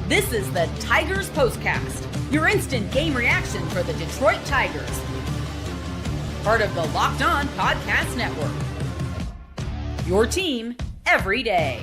This is the Tigers POSTCAST, your instant game reaction for the Detroit Tigers. Part of the Locked On Podcast Network. Your team every day.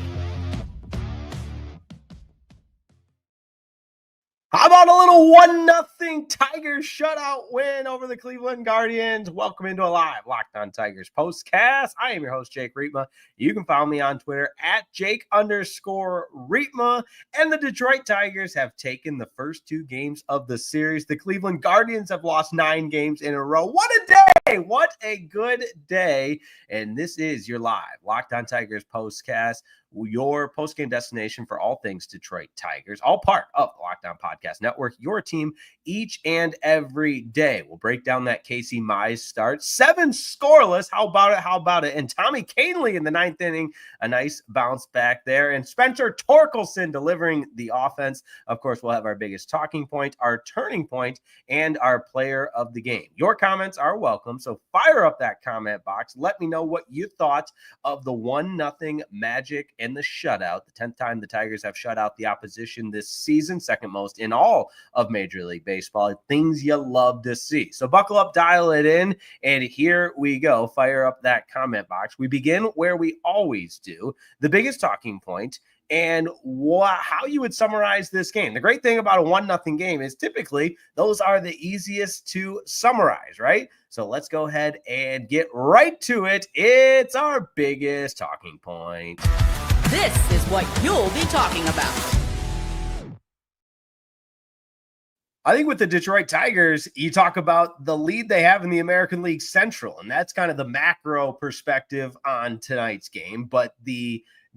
How about a little 1-0 Tigers shutout win over the Cleveland Guardians? Welcome into a live Locked On Tigers postcast. I am your host, Jake Riepma. You can follow me on Twitter at Jake_Riepma. And the Detroit Tigers have taken the first two games of the series. The Cleveland Guardians have lost 9 games in a row. What a day! What a good day. And this is your live Locked On Tigers postcast, your post-game destination for all things Detroit Tigers, all part of the Locked On Podcast Network, your team each and every day. We'll break down that Casey Mize start. 7 scoreless. How about it? How about it? And Tommy Kahnle in the 9th inning, a nice bounce back there. And Spencer Torkelson delivering the offense. Of course, we'll have our biggest talking point, our turning point, and our player of the game. Your comments are welcome, so fire up that comment box. Let me know what you thought of the 1-0 magic and the shutout, the 10th time the Tigers have shut out the opposition this season, second most in all of Major League Baseball. Things you love to see. So buckle up, dial it in, and here we go. Fire up that comment box. We begin where we always do, the biggest talking point, and how you would summarize this game. The great thing about a 1-0 game is typically those are the easiest to summarize, right? So let's go ahead and get right to it. It's our biggest talking point. This is what you'll be talking about. I think with the Detroit Tigers, you talk about the lead they have in the American League Central, and that's kind of the macro perspective on tonight's game. But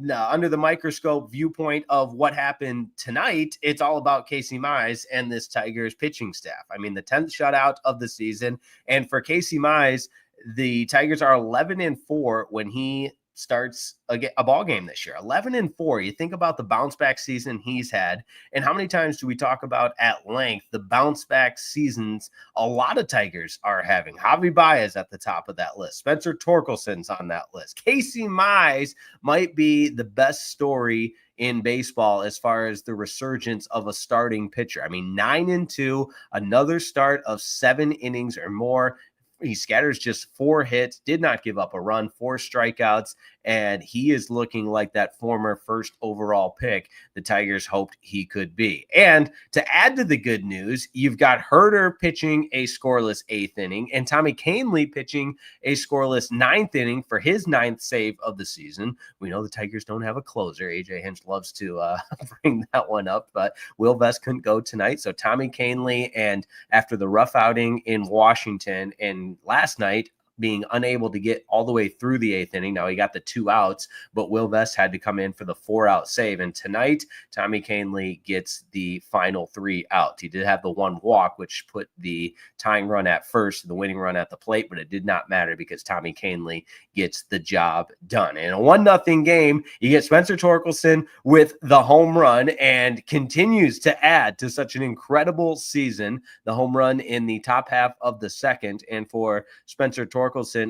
under the microscope viewpoint of what happened tonight, it's all about Casey Mize and this Tigers pitching staff. I mean, the 10th shutout of the season. And for Casey Mize, the Tigers are 11-4 when he starts a ball game this year. 11-4. You think about the bounce back season he's had, and how many times do we talk about at length the bounce back seasons a lot of Tigers are having? Javi Baez at the top of that list. Spencer Torkelson's on that list. Casey Mize might be the best story in baseball as far as the resurgence of a starting pitcher. I mean, 9-2, another start of 7 innings or more. He scatters just 4 hits, did not give up a run, 4 strikeouts, and he is looking like that former first overall pick the Tigers hoped he could be. And to add to the good news, you've got Herter pitching a scoreless 8th inning and Tommy Kahnle pitching a scoreless 9th inning for his 9th save of the season. We know the Tigers don't have a closer. AJ Hinch loves to bring that one up, but Will Vest couldn't go tonight. So Tommy Kahnle, and after the rough outing in Washington and last night, being unable to get all the way through the 8th inning. Now he got the 2 outs, but Will Vest had to come in for the 4-out save. And tonight, Tommy Kahnle gets the final 3 outs. He did have the 1 walk, which put the tying run at first, the winning run at the plate, but it did not matter because Tommy Kahnle gets the job done. In a 1-0 game, you get Spencer Torkelson with the home run and continues to add to such an incredible season. The home run in the top half of the second, and for Spencer Torkelson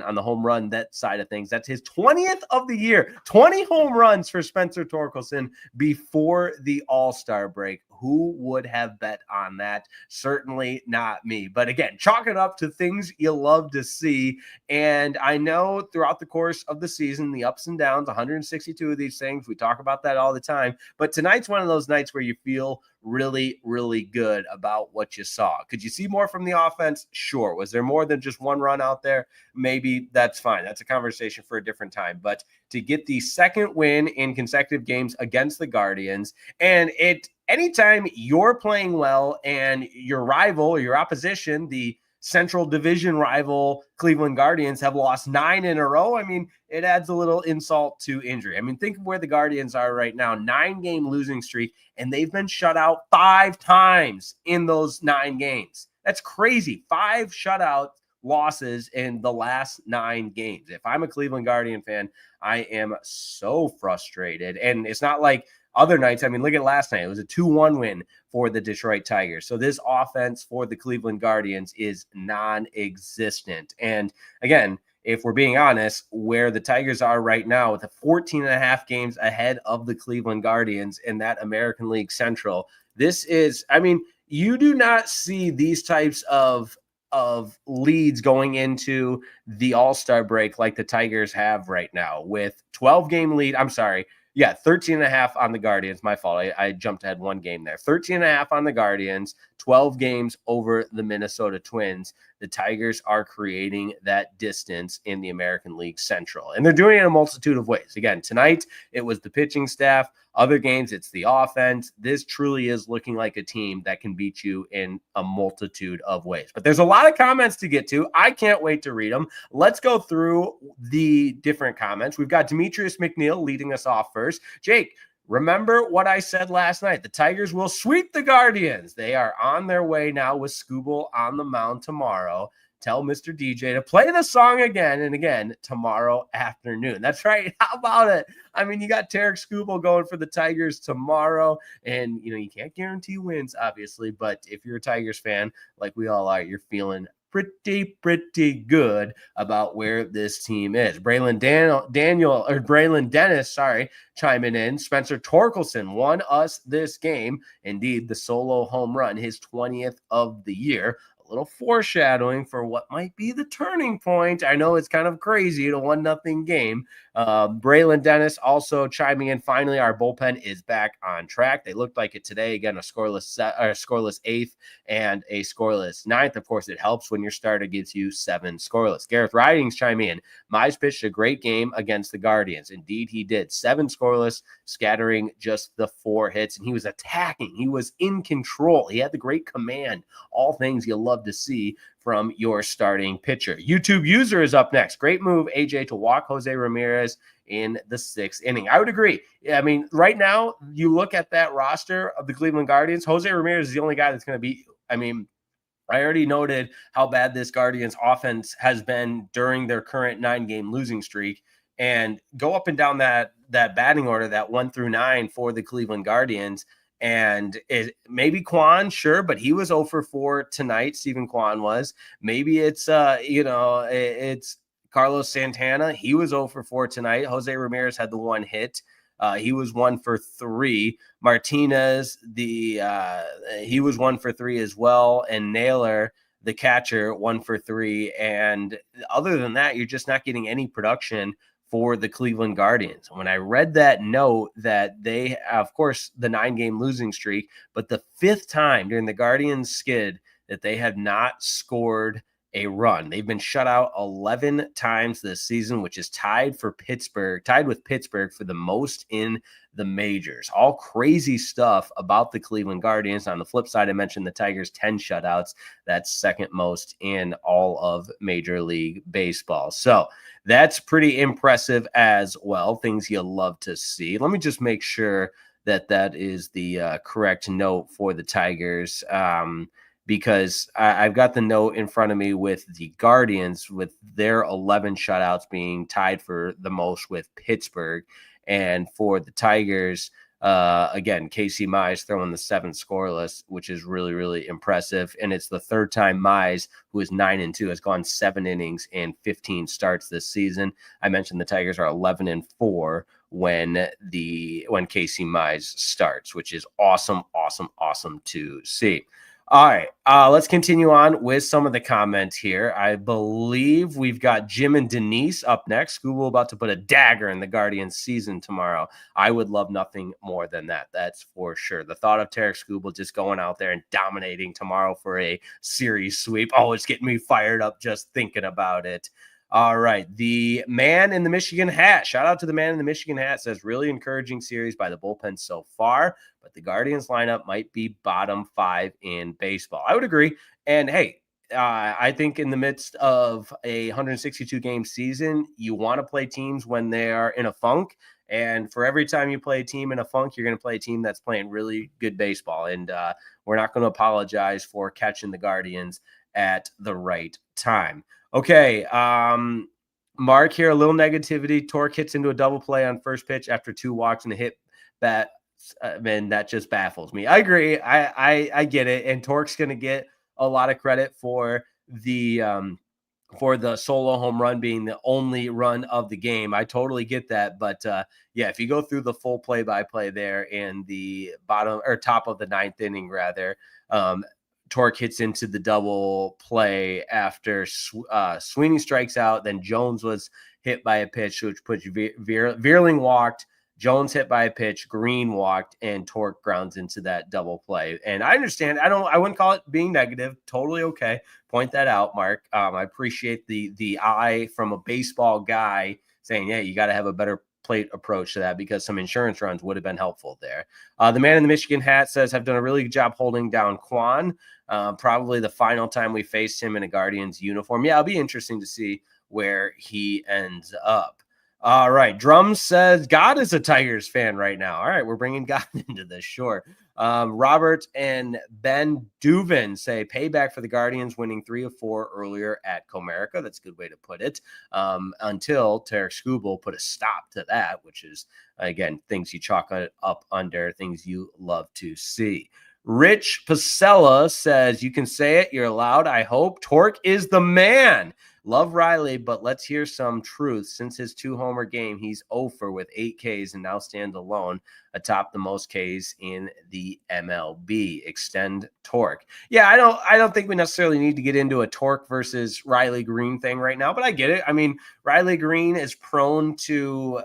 on the home run, that side of things, that's his 20th of the year. 20 home runs for Spencer Torkelson before the All-Star break. Who would have bet on that? Certainly not me. But again, chalk it up to things you love to see. And I know throughout the course of the season, the ups and downs, 162 of these things, we talk about that all the time. But tonight's one of those nights where you feel really, really good about what you saw. Could you see more from the offense? Sure. Was there more than just 1 run out there? Maybe. That's fine. That's a conversation for a different time. But to get the second win in consecutive games against the Guardians, and anytime you're playing well and your rival or your opposition, the Central Division rival Cleveland Guardians, have lost 9 in a row, I mean, it adds a little insult to injury. I mean, think of where the Guardians are right now, 9-game losing streak, and they've been shut out 5 times in those 9 games. That's crazy. 5 shutout losses in the last 9 games. If I'm a Cleveland Guardian fan, I am so frustrated. And it's not like other nights. I mean, look at last night. It was a 2-1 win for the Detroit Tigers. So this offense for the Cleveland Guardians is non-existent. And again, if we're being honest, where the Tigers are right now with 14 and a half games ahead of the Cleveland Guardians in that American League Central, This is, I mean, you do not see these types of leads going into the All-Star break like the Tigers have right now with 12-game lead. I'm sorry. Yeah, 13 and a half on the Guardians. My fault. I jumped ahead one game there. 13 and a half on the Guardians, 12 games over the Minnesota Twins. The Tigers are creating that distance in the American League Central, and they're doing it in a multitude of ways. Again, tonight, it was the pitching staff. Other games, it's the offense. This truly is looking like a team that can beat you in a multitude of ways. But there's a lot of comments to get to. I can't wait to read them. Let's go through the different comments. We've got Demetrius McNeel leading us off first. Jake, remember what I said last night. The Tigers will sweep the Guardians. They are on their way now with Skubal on the mound tomorrow. Tell Mr. DJ to play the song again and again tomorrow afternoon. That's right. How about it? I mean, you got Tarik Skubal going for the Tigers tomorrow, and, you know, you can't guarantee wins, obviously, but if you're a Tigers fan, like we all are, you're feeling pretty good about where this team is. Braylon Dennis, chiming in. Spencer Torkelson won us this game. Indeed, the solo home run, his 20th of the year. A little foreshadowing for what might be the turning point. I know it's kind of crazy, a 1-0 game. Braylon Dennis chiming in. Finally, our bullpen is back on track. They looked like it today. Again, a scoreless eighth and a scoreless ninth. Of course, it helps when your starter gives you 7 scoreless. Gareth Ridings chiming in. Mize pitched a great game against the Guardians. Indeed, he did. 7 scoreless, scattering just the 4 hits, and he was attacking. He was in control. He had the great command. All things you love to see from your starting pitcher. YouTube user is up next. Great move, AJ, to walk Jose Ramirez in the 6th inning. I would agree. I mean, right now, you look at that roster of the Cleveland Guardians, Jose Ramirez is the only guy that's going to beat you. I mean, I already noted how bad this Guardians offense has been during their current 9-game losing streak, and go up and down that batting order, that 1 through 9 for the Cleveland Guardians. And maybe Kwan, sure, but he was 0 for 4 tonight. Stephen Kwan was. Maybe it's it's Carlos Santana. He was 0 for 4 tonight. Jose Ramirez had the 1 hit. He was 1 for 3. Martinez, he was 1 for 3 as well. And Naylor, the catcher, 1 for 3. And other than that, you're just not getting any production for the Cleveland Guardians. When I read that note that they, of course, the 9-game losing streak, but the 5th time during the Guardians skid that they have not scored a run. They've been shut out 11 times this season, which is tied with Pittsburgh for the most in the majors. All crazy stuff about the Cleveland Guardians. On the flip side, I mentioned the Tigers 10 shutouts. That's second most in all of Major League Baseball. So that's pretty impressive as well. Things you love to see. Let me just make sure that is the correct note for the Tigers. Because I've got the note in front of me with the Guardians, with their 11 shutouts being tied for the most with Pittsburgh. And for the Tigers, again, Casey Mize throwing the 7 scoreless, which is really, really impressive. And it's the 3rd time Mize, who is 9-2, has gone 7 innings and 15 starts this season. I mentioned the Tigers are 11-4 when Casey Mize starts, which is awesome to see. All right, let's continue on with some of the comments here. I believe we've got Jim and Denise up next. Skubal about to put a dagger in the Guardians season tomorrow. I would love nothing more than that. That's for sure. The thought of Tarik Skubal just going out there and dominating tomorrow for a series sweep. Oh, it's getting me fired up just thinking about it. All right, the man in the Michigan hat. Shout out to the man in the Michigan hat. Says really encouraging series by the bullpen so far, but the Guardians lineup might be bottom 5 in baseball. I would agree. And hey, I think in the midst of a 162-game season, you want to play teams when they are in a funk. And for every time you play a team in a funk, you're going to play a team that's playing really good baseball. And we're not going to apologize for catching the Guardians at the right time. Okay, Mark here, a little negativity. Torque hits into a double play on first pitch after 2 walks and a hit bat. Man, that just baffles me. I agree. I get it. And Torque's going to get a lot of credit for the for the solo home run being the only run of the game. I totally get that. But yeah, if you go through the full play-by-play there in the bottom or top of the ninth inning, rather, Tork hits into the double play after Sweeney strikes out. Then Jones was hit by a pitch, which puts Veerling walked. Jones hit by a pitch, Green walked, and Tork grounds into that double play. And I understand. I wouldn't call it being negative. Totally okay. Point that out, Mark. I appreciate the eye from a baseball guy saying, "Yeah, you got to have a better plate approach to that," because some insurance runs would have been helpful there. The man in the Michigan hat says, "I've done a really good job holding down Quan. Probably the final time we faced him in a Guardians uniform." Yeah, it'll be interesting to see where he ends up. All right. Drums says God is a Tigers fan right now. All right. We're bringing God into this. Sure. Robert and Ben Duvin say payback for the Guardians winning 3 of 4 earlier at Comerica. That's a good way to put it. Until Tarik Skubal put a stop to that, which is, again, things you chalk up under, things you love to see. Rich Pasella says, "You can say it. You're allowed. I hope. Tork is the man. Love Riley, but let's hear some truth. Since his 2-homer game, he's 0 for with 8 Ks and now stands alone atop the most Ks in the MLB. Extend Tork." Yeah, I don't think we necessarily need to get into a Tork versus Riley Green thing right now, but I get it. I mean, Riley Green is prone to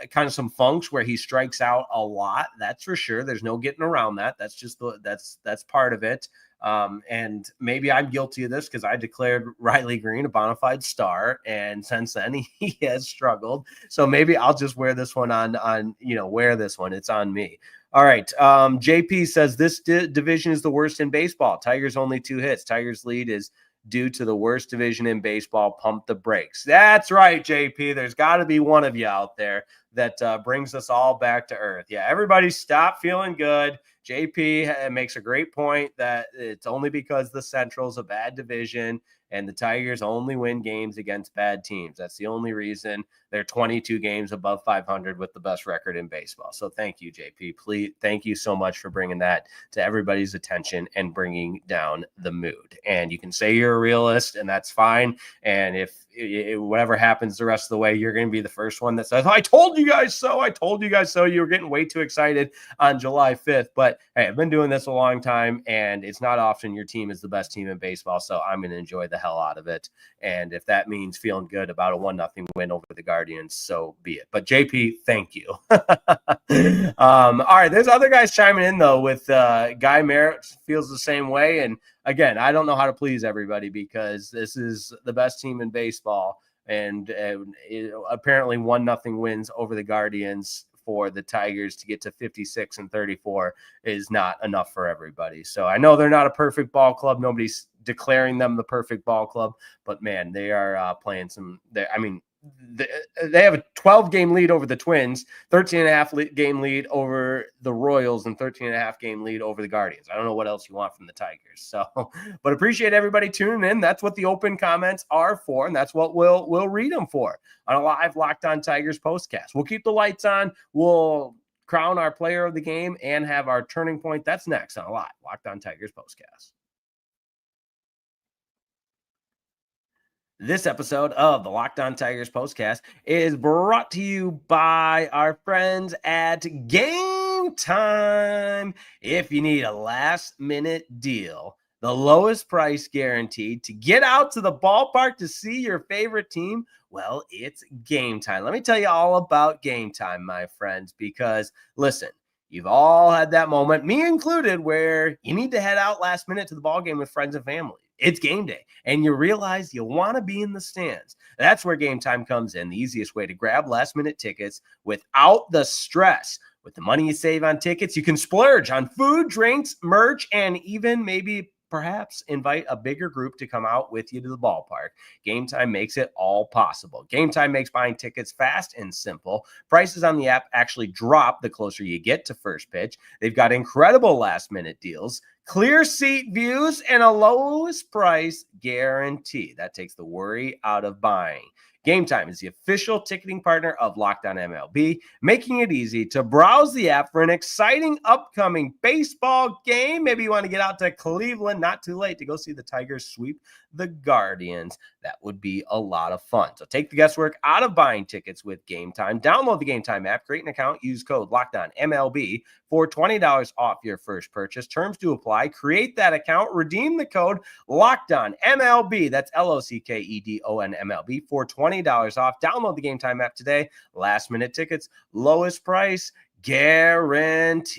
kind of some funks where he strikes out a lot. That's for sure. There's no getting around that. That's just that's part of it. And maybe I'm guilty of this because I declared Riley Green a bona fide star, and since then he has struggled. So maybe I'll just wear this one wear this one. It's on me. All right. JP says this division is the worst in baseball. Tigers only 2 hits. Tigers lead is due to the worst division in baseball. Pump the brakes. That's right, JP. There's got to be one of you out there that brings us all back to earth. Yeah, everybody stop feeling good. JP makes a great point that it's only because the Central's a bad division and the Tigers only win games against bad teams. That's the only reason. They're 22 games above 500 with the best record in baseball. So thank you, JP. Please, thank you so much for bringing that to everybody's attention and bringing down the mood. And you can say you're a realist, and that's fine. And if whatever happens the rest of the way, you're going to be the first one that says, "I told you guys so. I told you guys so." You were getting way too excited on July 5th. But hey, I've been doing this a long time, and it's not often your team is the best team in baseball. So I'm going to enjoy the hell out of it. And if that means feeling good about a 1-0 win over the Guardians, so be it. But JP, thank you. All right. There's other guys chiming in, though, with Guy Merritt feels the same way. And again, I don't know how to please everybody because this is the best team in baseball. And apparently 1-0 wins over the Guardians for the Tigers to get to 56 and 34 is not enough for everybody. So I know they're not a perfect ball club. Nobody's declaring them the perfect ball club, but man, they are playing some. They have a 12-game lead over the Twins, 13.5 game lead over the Royals, and 13.5 game lead over the Guardians. I don't know what else you want from the Tigers. So, but appreciate everybody tuning in. That's what the open comments are for, and that's what we'll read them for on a live Locked On Tigers postcast. We'll keep the lights on. We'll crown our player of the game and have our turning point. That's next on a live Locked On Tigers postcast. This episode of the Locked On Tigers postcast is brought to you by our friends at Game Time. If you need a last-minute deal, the lowest price guaranteed to get out to the ballpark to see your favorite team, well, it's Game Time. Let me tell you all about Game Time, my friends, because, listen, you've all had that moment, me included, where you need to head out last minute to the ballgame with friends and family. It's game day, and you realize you want to be in the stands. That's where Game Time comes in, the easiest way to grab last-minute tickets without the stress. With the money you save on tickets, you can splurge on food, drinks, merch, and even maybe perhaps invite a bigger group to come out with you to the ballpark. Game Time makes it all possible. Game Time makes buying tickets fast and simple. Prices on the app actually drop the closer you get to first pitch. They've got incredible last-minute deals, clear seat views, and a lowest price guarantee. That takes the worry out of buying. Game Time is the official ticketing partner of Locked On MLB, making it easy to browse the app for an exciting upcoming baseball game. Maybe you want to get out to Cleveland, not too late, to go see the Tigers sweep the Guardians. That would be a lot of fun. So take the guesswork out of buying tickets with Game Time. Download the Game Time app, create an account, use code LOCKEDONMLB for $20 off your first purchase. Terms do apply. Create that account, redeem the code LOCKEDONMLB. That's LOCKEDONMLB for $20 off. Download the Game Time app today. Last minute tickets, lowest price guaranteed.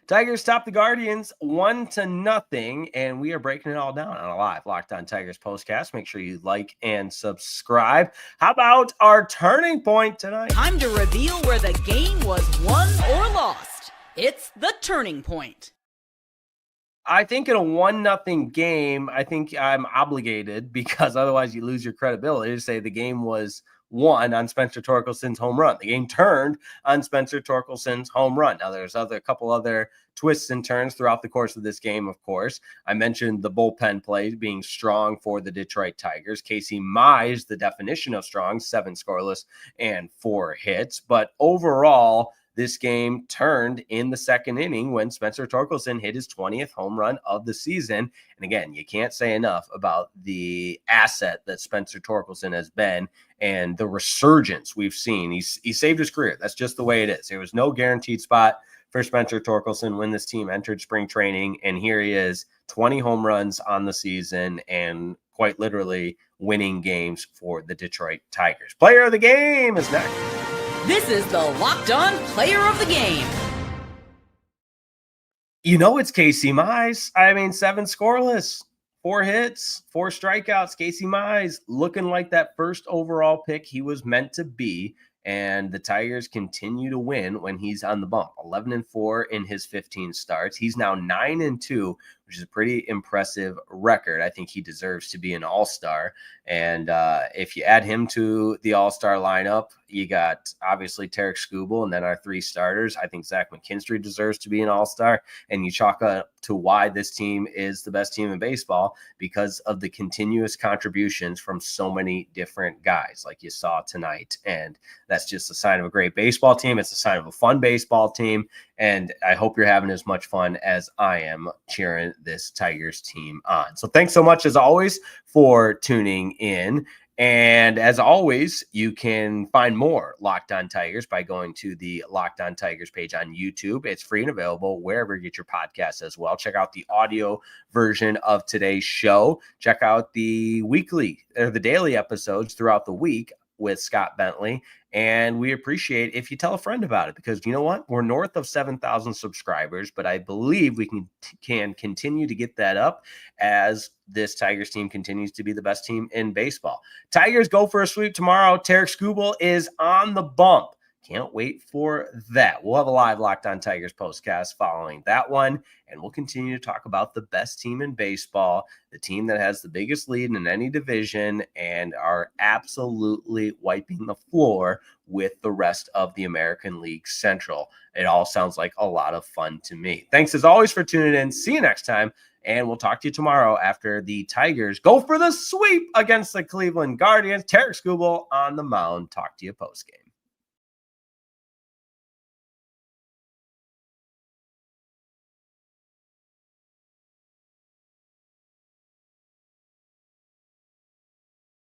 Tigers top the Guardians 1-0, and we are breaking it all down on a live Locked On Tigers postcast. Make sure you like and subscribe. How about our turning point tonight? Time to reveal where the game was won or lost. It's the turning point. I think in a 1-0 game, I think I'm obligated, because otherwise you lose your credibility, to say the game was won on Spencer Torkelson's home run. The game turned on Spencer Torkelson's home run. Now, there's a couple other twists and turns throughout the course of this game, of course. I mentioned the bullpen play being strong for the Detroit Tigers. Casey Mize, the definition of strong, 7 scoreless and 4 hits. But overall, this game turned in the second inning when Spencer Torkelson hit his 20th home run of the season. And again, you can't say enough about the asset that Spencer Torkelson has been and the resurgence we've seen. He saved his career. That's just the way it is. There was no guaranteed spot for Spencer Torkelson when this team entered spring training. And here he is, 20 home runs on the season and quite literally winning games for the Detroit Tigers. Player of the game is next. This is the Locked On Player of the Game. You know it's Casey Mize. 7 scoreless, 4 hits, 4 strikeouts. Casey Mize looking like that first overall pick he was meant to be. And the Tigers continue to win when he's on the bump. 11-4 in his 15 starts. He's now 9-2, which is a pretty impressive record. I think he deserves to be an all-star. And if you add him to the all-star lineup, you got obviously Tarik Skubal and then our 3 starters. I think Zach McKinstry deserves to be an all-star. And you chalk up to why this team is the best team in baseball, because of the continuous contributions from so many different guys like you saw tonight. And that's just a sign of a great baseball team. It's a sign of a fun baseball team. And I hope you're having as much fun as I am cheering this Tigers team on. So thanks so much, as always, for tuning in. And as always, you can find more Locked On Tigers by going to the Locked On Tigers page on YouTube. It's free and available wherever you get your podcasts as well. Check out the audio version of today's show. Check out the daily episodes throughout the week with Scott Bentley. And we appreciate if you tell a friend about it, because you know what? We're north of 7,000 subscribers, but I believe we can continue to get that up as this Tigers team continues to be the best team in baseball. Tigers go for a sweep tomorrow. Tarik Skubal is on the bump. Can't wait for that. We'll have a live Locked On Tigers postcast following that one, and we'll continue to talk about the best team in baseball, the team that has the biggest lead in any division and are absolutely wiping the floor with the rest of the American League Central. It all sounds like a lot of fun to me. Thanks as always for tuning in. See you next time, and we'll talk to you tomorrow after the Tigers go for the sweep against the Cleveland Guardians. Tarik Skubal on the mound. Talk to you postgame.